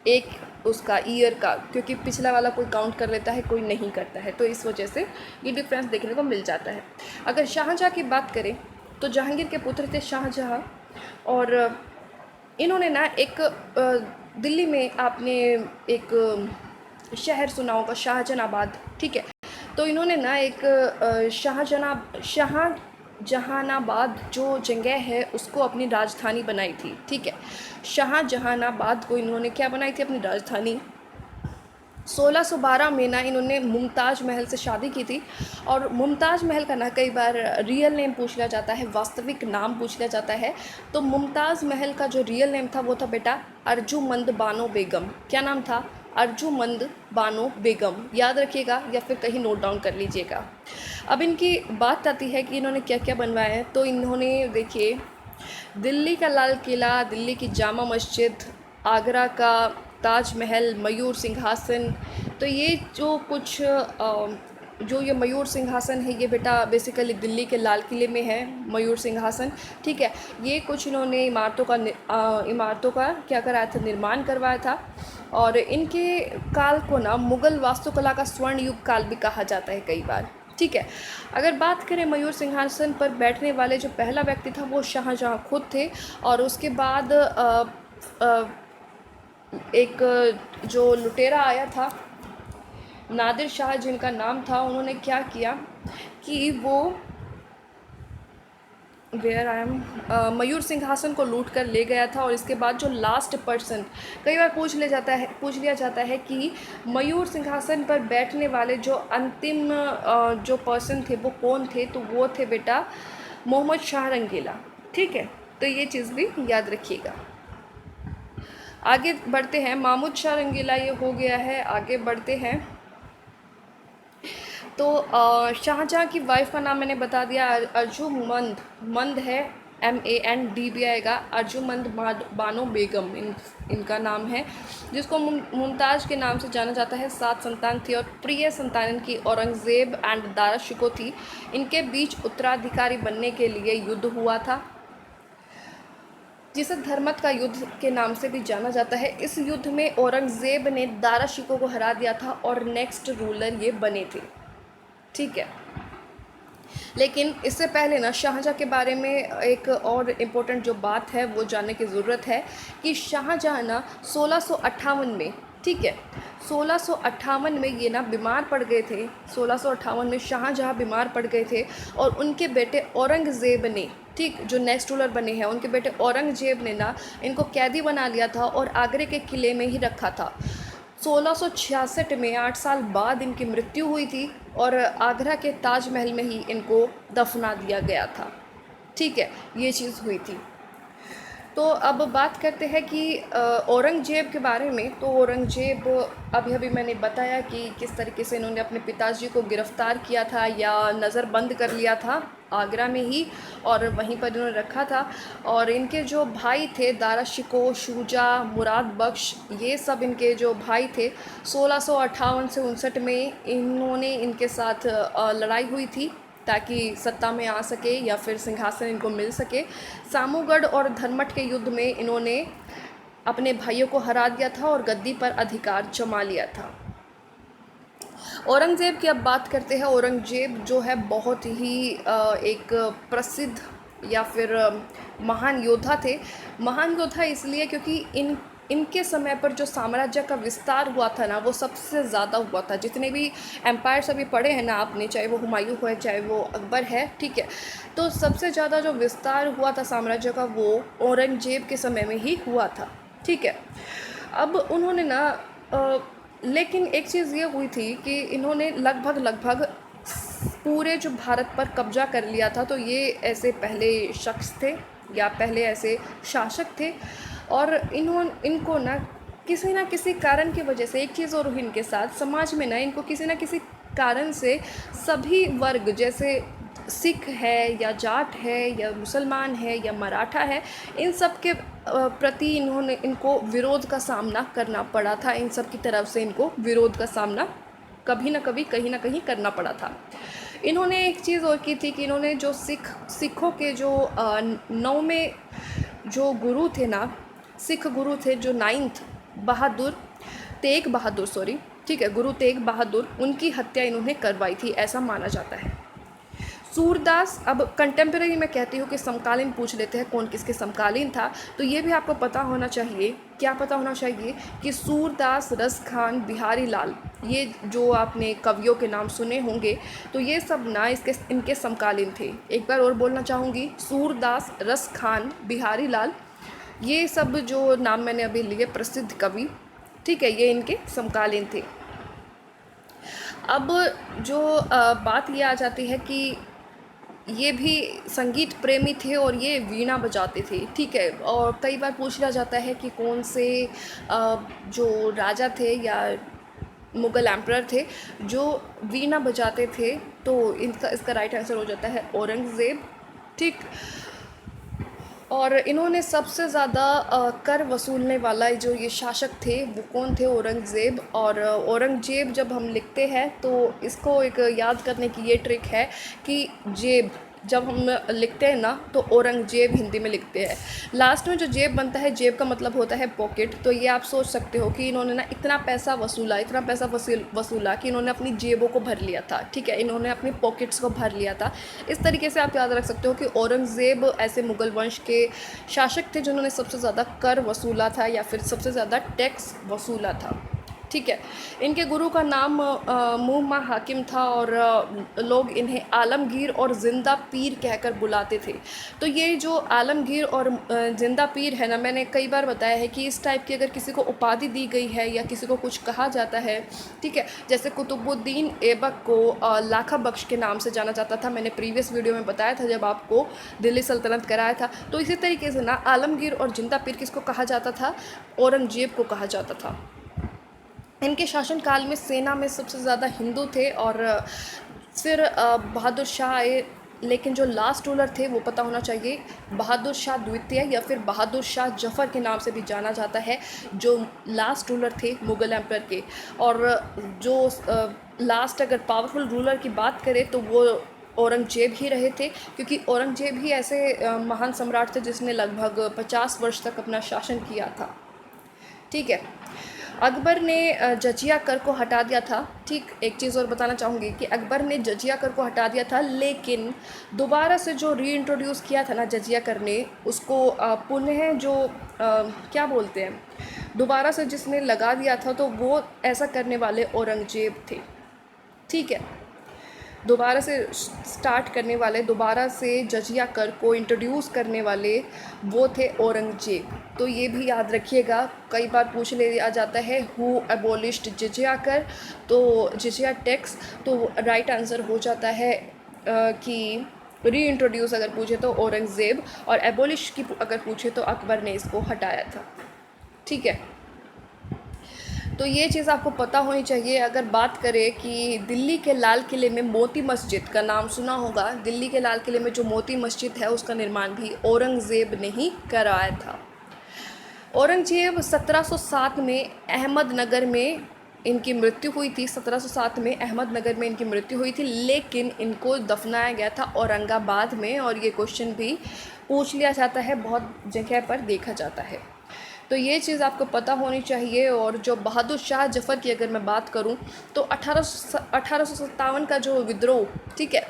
एक उसका ईयर का, क्योंकि पिछला वाला कोई काउंट कर लेता है, कोई नहीं करता है, तो इस वजह से ये डिफरेंस देखने को मिल जाता है। अगर शाहजहाँ की बात करें तो जहांगीर के पुत्र थे शाहजहाँ, और इन्होंने ना एक दिल्ली में आपने एक शहर सुना होगा शाहजहानाबाद, ठीक है। तो इन्होंने ना एक शाहजहानाबाद जो जगह है उसको अपनी राजधानी बनाई थी, ठीक है। शाहजहानाबाद को इन्होंने क्या बनाई थी? अपनी राजधानी। 1612 में ना इन्होंने मुमताज़ महल से शादी की थी। और मुमताज़ महल का ना कई बार रियल नेम पूछ लिया जाता है, वास्तविक नाम पूछ लिया जाता है। तो मुमताज़ महल का जो रियल नेम था वो था बेटा अर्जुमंद बानो बेगम। क्या नाम था? अर्जुमंद बानो बेगम। याद रखिएगा या फिर कहीं नोट डाउन कर लीजिएगा। अब इनकी बात आती है कि इन्होंने क्या क्या बनवाया है। तो इन्होंने देखिए, दिल्ली का लाल किला, दिल्ली की जामा मस्जिद, आगरा का ताजमहल, मयूर सिंहासन, तो ये जो कुछ जो ये मयूर सिंहासन है ये बेटा बेसिकली दिल्ली के लाल किले में है मयूर सिंहासन। ठीक है, ये कुछ इन्होंने इमारतों का क्या कराया था, निर्माण करवाया था। और इनके काल को ना मुग़ल वास्तुकला का स्वर्ण युग काल भी कहा जाता है कई बार। ठीक है, अगर बात करें मयूर सिंहासन पर बैठने वाले जो पहला व्यक्ति था वो शाहजहाँ खुद थे। और उसके बाद एक जो लुटेरा आया था नादिर शाह जिनका नाम था, उन्होंने क्या किया कि वो मयूर सिंहासन को लूट कर ले गया था। और इसके बाद जो लास्ट पर्सन, कई बार पूछ लिया जाता है कि मयूर सिंहासन पर बैठने वाले जो अंतिम जो पर्सन थे वो कौन थे, तो वो थे बेटा मोहम्मद शाह रंगीला। ठीक है, तो ये चीज़ भी याद रखिएगा। आगे बढ़ते हैं, महमूद शाह रंगीला ये हो गया है। आगे बढ़ते हैं तो शाहजहाँ की वाइफ का नाम मैंने बता दिया, अर्जुमंद। मंद है MAND भी आएगा। अर्जुमंद बानो बेगम इनका नाम है, जिसको मुमताज़ के नाम से जाना जाता है। 7 संतान थी और प्रिय संतान इनकी औरंगज़ेब एंड दारा शिको थी। इनके बीच उत्तराधिकारी बनने के लिए युद्ध हुआ था, जिसे धर्मत का युद्ध के नाम से भी जाना जाता है। इस युद्ध में औरंगज़ेब ने दारा शिको को हरा दिया था और नेक्स्ट रूलर ये बने थे। ठीक है, लेकिन इससे पहले ना शाहजहाँ के बारे में एक और इम्पोर्टेंट जो बात है वो जानने की ज़रूरत है कि शाहजहाँ ना 1658 में, ठीक है, 1658 में ये ना बीमार पड़ गए थे। 1658 में शाहजहाँ बीमार पड़ गए थे और उनके बेटे औरंगज़ेब ने, ठीक, जो नेक्स्ट रूलर बने हैं, उनके बेटे औरंगज़ेब ने ना इनको कैदी बना लिया था और आगरे के किले में ही रखा था। 1666 में 8 साल बाद इनकी मृत्यु हुई थी और आगरा के ताजमहल में ही इनको दफना दिया गया था। ठीक है, ये चीज़ हुई थी। तो अब बात करते हैं कि औरंगज़ेब के बारे में। तो औरंगज़ेब अभी मैंने बताया कि किस तरीके से इन्होंने अपने पिताजी को गिरफ़्तार किया था या नज़रबंद कर लिया था आगरा में ही, और वहीं पर इन्होंने रखा था। और इनके जो भाई थे दारा शिको, शुजा, मुराद बख्श, ये सब इनके जो भाई थे 1658 से 59 में इन्होंने इनके साथ लड़ाई हुई थी ताकि सत्ता में आ सके या फिर सिंहासन इनको मिल सके। सामूगढ़ और धनमट के युद्ध में इन्होंने अपने भाइयों को हरा दिया था और गद्दी पर अधिकार जमा लिया था। औरंगज़ेब की अब बात करते हैं। औरंगज़ेब जो है बहुत ही एक प्रसिद्ध या फिर महान योद्धा थे। महान योद्धा इसलिए क्योंकि इनके समय पर जो साम्राज्य का विस्तार हुआ था ना वो सबसे ज़्यादा हुआ था। जितने भी एम्पायर्स अभी पढ़े हैं ना आपने, चाहे वो हुमायूं है चाहे वो अकबर है, ठीक है, तो सबसे ज़्यादा जो विस्तार हुआ था साम्राज्य का वो औरंगज़ेब के समय में ही हुआ था। ठीक है, अब उन्होंने ना लेकिन एक चीज़ ये हुई थी कि इन्होंने लगभग पूरे जो भारत पर कब्जा कर लिया था। तो ये ऐसे पहले शख्स थे या पहले ऐसे शासक थे और इनको ना किसी कारण की वजह से, एक चीज़ और हुई इनके साथ, समाज में ना इनको किसी ना किसी कारण से सभी वर्ग, जैसे सिख है या जाट है या मुसलमान है या मराठा है, इन सब के प्रति इनको विरोध का सामना करना पड़ा था। इन सब की तरफ से इनको विरोध का सामना कभी ना कभी कहीं ना कहीं करना पड़ा था। इन्होंने एक चीज़ और की थी कि इन्होंने जो सिखों के जो 9वें जो गुरु थे ना, सिख गुरु थे जो 9th तेग बहादुर, सॉरी, ठीक है, गुरु तेग बहादुर, उनकी हत्या इन्होंने करवाई थी, ऐसा माना जाता है। सूरदास, अब कंटेम्प्रेरी में कहती हूँ कि समकालीन पूछ लेते हैं कौन किसके समकालीन था, तो ये भी आपको पता होना चाहिए। क्या पता होना चाहिए कि सूरदास, रस खान, बिहारी लाल, ये जो आपने कवियों के नाम सुने होंगे, तो ये सब ना इनके समकालीन थे। एक बार और बोलना चाहूँगी, सूरदास, रस खान, बिहारी लाल, ये सब जो नाम मैंने अभी लिए प्रसिद्ध कवि, ठीक है, ये इनके समकालीन थे। अब जो बात ये आ जाती है कि ये भी संगीत प्रेमी थे और ये वीणा बजाते थे, ठीक है। और कई बार पूछ लिया जाता है कि कौन से जो राजा थे या मुग़ल एम्परर थे जो वीणा बजाते थे, तो इसका राइट आंसर हो जाता है औरंगज़ेब, ठीक। और इन्होंने सबसे ज़्यादा कर वसूलने वाला जो ये शासक थे वो कौन थे? औरंगज़ेब। और औरंगज़ेब जब हम लिखते हैं तो इसको एक याद करने की ये ट्रिक है कि जेब जब हम लिखते हैं ना तो औरंगज़ेब हिंदी में लिखते हैं। लास्ट में जो जेब बनता है, जेब का मतलब होता है पॉकेट। तो ये आप सोच सकते हो कि इन्होंने ना इतना पैसा वसूला कि इन्होंने अपनी जेबों को भर लिया था। ठीक है, इन्होंने अपनी पॉकेट्स को भर लिया था। इस तरीके से आप याद रख सकते हो कि औरंगज़ेब ऐसे मुग़ल वंश के शासक थे जिन्होंने सबसे ज़्यादा कर वसूला था या फिर सबसे ज़्यादा टैक्स वसूला था। ठीक है, इनके गुरु का नाम मुहम्मद हाकिम था और लोग इन्हें आलमगीर और ज़िंदा पीर कहकर बुलाते थे। तो ये जो आलमगीर और ज़िंदा पीर है ना, मैंने कई बार बताया है कि इस टाइप की अगर किसी को उपाधि दी गई है या किसी को कुछ कहा जाता है, ठीक है, जैसे कुतुबुद्दीन ऐबक को लाखा बख्श के नाम से जाना जाता था। मैंने प्रीवियस वीडियो में बताया था जब आपको दिल्ली सल्तनत कराया था। तो इसी तरीके से ना आलमगीर और ज़िंदा पीर किसको कहा जाता था? औरंगज़ेब को कहा जाता था। इनके शासनकाल में सेना में सबसे ज़्यादा हिंदू थे और फिर बहादुर शाह आए। लेकिन जो लास्ट रूलर थे वो पता होना चाहिए, बहादुर शाह द्वितीय या फिर बहादुर शाह जफ़र के नाम से भी जाना जाता है, जो लास्ट रूलर थे मुग़ल एम्पायर के। और जो लास्ट अगर पावरफुल रूलर की बात करें तो वो औरंगज़ेब ही रहे थे, क्योंकि औरंगज़ेब ही ऐसे महान सम्राट थे जिसने लगभग 50 वर्ष तक अपना शासन किया था। ठीक है, अकबर ने जजिया कर को हटा दिया था। ठीक, एक चीज़ और बताना चाहूँगी कि अकबर ने जजिया कर को हटा दिया था, लेकिन दोबारा से जो रीइंट्रोड्यूस किया था ना जजिया कर ने, उसको पुनः जो क्या बोलते हैं, दोबारा से जिसने लगा दिया था, तो वो ऐसा करने वाले औरंगज़ेब थे। ठीक है, दोबारा से स्टार्ट करने वाले, दोबारा से जजिया कर को इंट्रोड्यूस करने वाले वो थे औरंगज़ेब। तो ये भी याद रखिएगा, कई बार पूछ लिया जाता है हु एबोलिश्ड जजिया कर, तो जजिया टैक्स, तो राइट आंसर हो जाता है कि री इंट्रोड्यूस अगर पूछे तो औरंगज़ेब, और एबोलिश की अगर पूछे तो अकबर ने इसको हटाया था। ठीक है, तो ये चीज़ आपको पता होनी चाहिए। अगर बात करें कि दिल्ली के लाल किले में मोती मस्जिद का नाम सुना होगा, दिल्ली के लाल किले में जो मोती मस्जिद है उसका निर्माण भी औरंगज़ेब ने ही कराया था। औरंगज़ेब 1707 में अहमदनगर में इनकी मृत्यु हुई थी। 1707 में अहमदनगर में इनकी मृत्यु हुई थी, लेकिन इनको दफनाया गया था औरंगाबाद में, और ये क्वेश्चन भी पूछ लिया जाता है, बहुत जगह पर देखा जाता है। तो ये चीज़ आपको पता होनी चाहिए। और जो बहादुर शाह जफ़र की अगर मैं बात करूं तो 1857 का जो विद्रोह, ठीक है,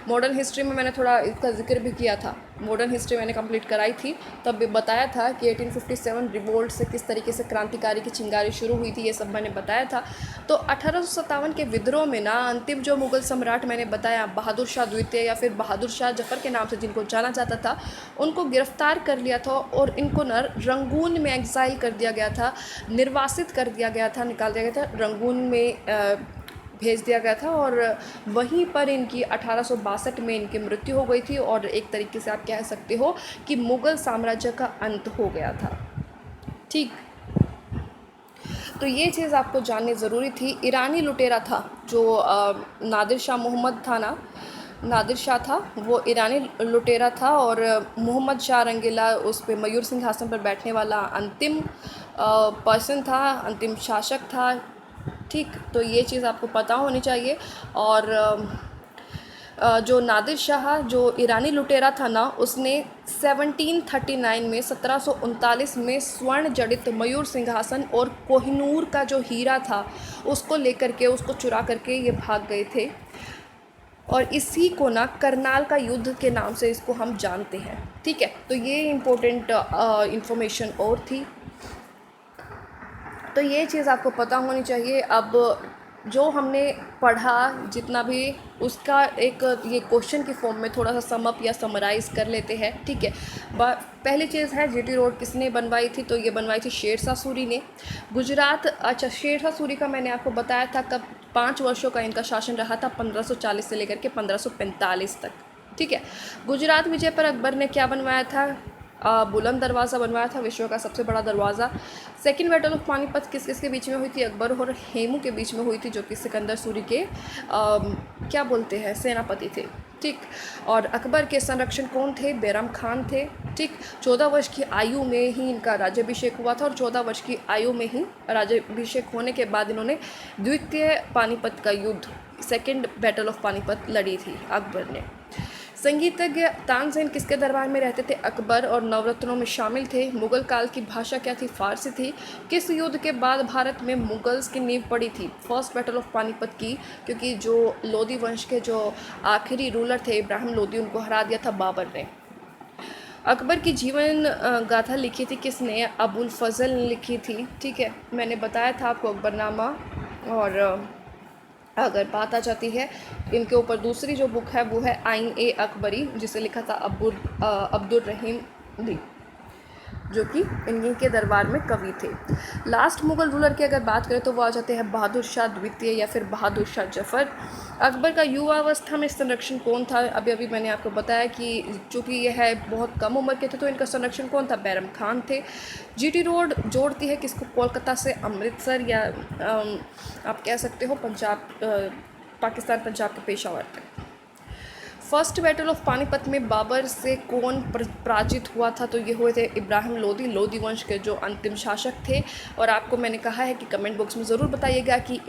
मॉडर्न हिस्ट्री में मैंने थोड़ा इसका जिक्र भी किया था, मॉडर्न हिस्ट्री मैंने कंप्लीट कराई थी, तब भी बताया था कि 1857 रिवोल्ट से किस तरीके से क्रांतिकारी की चिंगारी शुरू हुई थी, ये सब मैंने बताया था। तो 1857 के विद्रोह में ना अंतिम जो मुग़ल सम्राट मैंने बताया, बहादुर शाह द्वितीय या फिर बहादुर शाह जफ़र के नाम से जिनको जाना जाता था, उनको गिरफ़्तार कर लिया था और इनको न रंगून में एग्ज़ाइल कर दिया गया था, निर्वासित कर दिया गया था, निकाल दिया गया था, रंगून में भेज दिया गया था, और वहीं पर इनकी 1862 में इनकी मृत्यु हो गई थी। और एक तरीके से आप कह सकते हो कि मुग़ल साम्राज्य का अंत हो गया था। ठीक, तो ये चीज़ आपको जाननी ज़रूरी थी। ईरानी लुटेरा था जो नादिर शाह मोहम्मद था ना, नादिर शाह था, वो ईरानी लुटेरा था, और मोहम्मद शाह रंगीला उस पर मयूर सिंहासन पर बैठने वाला अंतिम पर्सन था, अंतिम शासक था। ठीक, तो ये चीज़ आपको पता होनी चाहिए। और जो नादिर शाह जो ईरानी लुटेरा था ना, उसने 1739 में 1739 में स्वर्ण जड़ित मयूर सिंहासन और कोहिनूर का जो हीरा था उसको लेकर के, उसको चुरा करके ये भाग गए थे। और इसी को ना करनाल का युद्ध के नाम से इसको हम जानते हैं। ठीक है, तो ये इम्पोर्टेंट इंफॉर्मेशन और थी, तो ये चीज़ आपको पता होनी चाहिए। अब जो हमने पढ़ा जितना भी, उसका एक ये क्वेश्चन की फॉर्म में थोड़ा सा समअप या समराइज़ कर लेते हैं। ठीक है, पहली चीज़ है जीटी रोड किसने बनवाई थी? तो ये बनवाई थी शेरशाह सूरी ने। गुजरात, अच्छा, शेरशाह सूरी का मैंने आपको बताया था कब, 5 वर्षों का इनका शासन रहा था, 1540 से लेकर के 1545 तक। ठीक है, गुजरात विजय पर अकबर ने क्या बनवाया था? बुलंद दरवाज़ा बनवाया था, विश्व का सबसे बड़ा दरवाज़ा। सेकेंड बैटल ऑफ पानीपत किस किस के बीच में हुई थी? अकबर और हेमू के बीच में हुई थी, जो कि सिकंदर सूरी के क्या बोलते हैं, सेनापति थे। ठीक। और अकबर के संरक्षण कौन थे? बैरम खान थे। ठीक। 14 वर्ष की आयु में ही इनका राज्याभिषेक हुआ था और 14 वर्ष की आयु में ही राज्याभिषेक होने के बाद इन्होंने द्वितीय पानीपत का युद्ध, सेकेंड बैटल ऑफ पानीपत लड़ी थी अकबर ने। संगीतज्ञ तानसेन किसके दरबार में रहते थे? अकबर, और नवरत्नों में शामिल थे। मुगल काल की भाषा क्या थी? फारसी थी। किस युद्ध के बाद भारत में मुगल्स की नींव पड़ी थी? फर्स्ट बैटल ऑफ पानीपत की, क्योंकि जो लोधी वंश के जो आखिरी रूलर थे इब्राहिम लोधी, उनको हरा दिया था बाबर ने। अकबर की जीवन गाथा लिखी थी किसने? अबुल फजल ने लिखी थी। ठीक है, मैंने बताया था आपको अकबरनामा। और अगर बात आ जाती है इनके ऊपर, दूसरी जो बुक है वो है आइन ए अकबरी, जिसे लिखा था अब्दुल रहीम दी, जो कि इन्हीं के दरबार में कवि थे। लास्ट मुग़ल रूलर की अगर बात करें तो वो आ जाते हैं बहादुर शाह द्वितीय या फिर बहादुर शाह जफ़र। अकबर का युवावस्था में संरक्षण कौन था? अभी अभी मैंने आपको बताया कि चूँकि यह है बहुत कम उम्र के थे तो इनका संरक्षण कौन था? बैरम खान थे। जीटी रोड जोड़ती है किसको? कोलकाता से अमृतसर, या आप कह सकते हो पंजाब, पाकिस्तान पंजाब के पेशावर तक। फर्स्ट बैटल ऑफ पानीपत में बाबर से कौन पराजित हुआ था? तो ये हुए थे इब्राहिम लोधी, लोधी वंश के जो अंतिम शासक थे। और आपको मैंने कहा है कि कमेंट बॉक्स में ज़रूर बताइएगा कि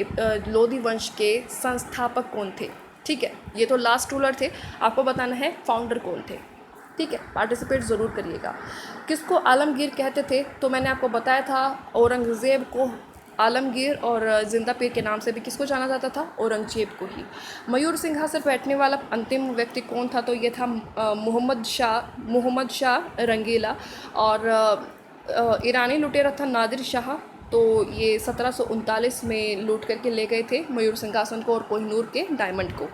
लोधी वंश के संस्थापक कौन थे। ठीक है, ये तो लास्ट रूलर थे, आपको बताना है फाउंडर कौन थे। ठीक है, पार्टिसिपेट ज़रूर करिएगा। किसको आलमगीर कहते थे? तो मैंने आपको बताया था औरंगज़ेब को आलमगीर, और जिंदा पीर के नाम से भी किसको जाना जाता था? औरंगजेब को ही। मयूर सिंहासन पर बैठने वाला अंतिम व्यक्ति कौन था? तो ये था मोहम्मद शाह रंगीला। और ईरानी लुटेरा था नादिर शाह। तो ये 1739 में लूट करके ले गए थे मयूर सिंहासन को और कोहिनूर के डायमंड को।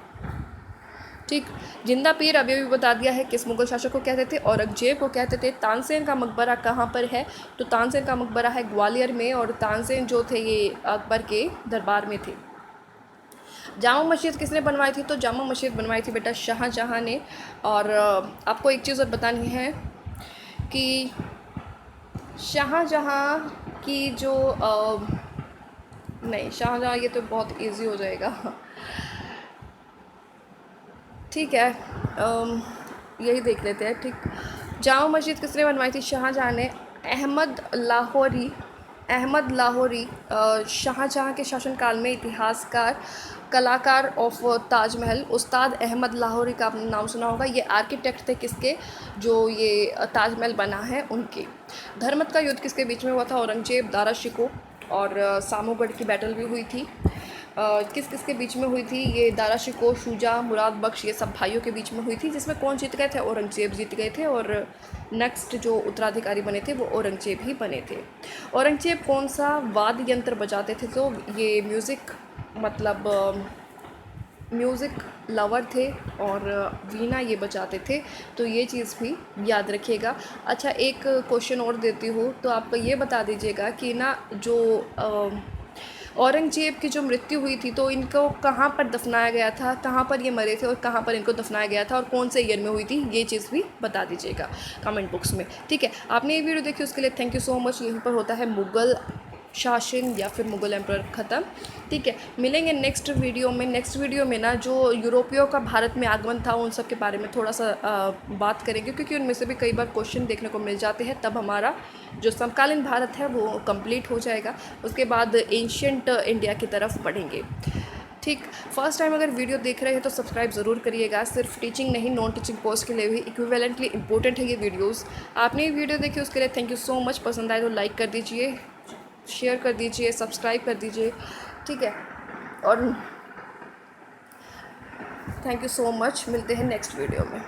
ठीक। जिंदा पीर अभी भी बता दिया है किस मुगल शासक को कहते थे? औरंगजेब को कहते थे। तानसेन का मकबरा कहाँ पर है? तो तानसेन का मकबरा है ग्वालियर में, और तानसेन जो थे ये अकबर के दरबार में थे। जामा मस्जिद किसने बनवाई थी? तो जामा मस्जिद बनवाई थी बेटा शाहजहाँ ने। और आपको एक चीज़ और बतानी है कि शाहजहाँ की जो नहीं, शाहजहाँ, ये तो बहुत ईजी हो जाएगा। ठीक है, यही देख लेते हैं। ठीक। जामा मस्जिद किसने बनवाई थी? शाहजहाँ ने। अहमद लाहौरी शाहजहाँ के शासनकाल में इतिहासकार, कलाकार ऑफ ताजमहल, उस्ताद अहमद लाहौरी का आपने नाम सुना होगा। ये आर्किटेक्ट थे किसके? जो ये ताजमहल बना है उनके। धर्मत का युद्ध किसके बीच में हुआ था? औरंगजेब, दारा शिकोह, और सामूगढ़ की बैटल भी हुई थी। किस किस के बीच में हुई थी? ये दारा शिकोह, शुजा, मुराद बख्श, ये सब भाइयों के बीच में हुई थी, जिसमें कौन जीत गए थे? औरंगजेब जीत गए थे। और नेक्स्ट जो उत्तराधिकारी बने थे वो औरंगजेब ही बने थे। औरंगजेब कौन सा वाद्य यंत्र बजाते थे? तो ये म्यूज़िक, मतलब म्यूज़िक लवर थे, और वीणा ये बजाते थे। तो ये चीज़ भी याद रखिएगा। अच्छा, एक क्वेश्चन और देती हूँ, तो आपको ये बता दीजिएगा कि ना जो औरंगजेब की जो मृत्यु हुई थी तो इनको कहाँ पर दफनाया गया था? कहाँ पर ये मरे थे और कहाँ पर इनको दफनाया गया था, और कौन से ईयर में हुई थी? ये चीज़ भी बता दीजिएगा कमेंट बॉक्स में। ठीक है, आपने ये वीडियो देखी उसके लिए थैंक यू सो मच। यहीं पर होता है मुग़ल शासन या फिर मुग़ल एम्पर ख़त्म। ठीक है, मिलेंगे नेक्स्ट वीडियो में। नेक्स्ट वीडियो में ना जो यूरोपियों का भारत में आगमन था उन सब के बारे में थोड़ा सा बात करेंगे, क्योंकि उनमें से भी कई बार क्वेश्चन देखने को मिल जाते हैं। तब हमारा जो समकालीन भारत है वो कंप्लीट हो जाएगा। उसके बाद एंशियंट इंडिया की तरफ बढ़ेंगे। ठीक। फर्स्ट टाइम अगर वीडियो देख रहे हैं तो सब्सक्राइब ज़रूर करिएगा। सिर्फ टीचिंग नहीं, नॉन टीचिंग पोस्ट के लिए भी इक्विवेलेंटली इंपॉर्टेंट है ये वीडियोस। आपने ये वीडियो देखी उसके लिए थैंक यू सो मच। पसंद आए तो लाइक कर दीजिए, शेयर कर दीजिए, सब्सक्राइब कर दीजिए। ठीक है, और थैंक यू सो मच। मिलते हैं नेक्स्ट वीडियो में।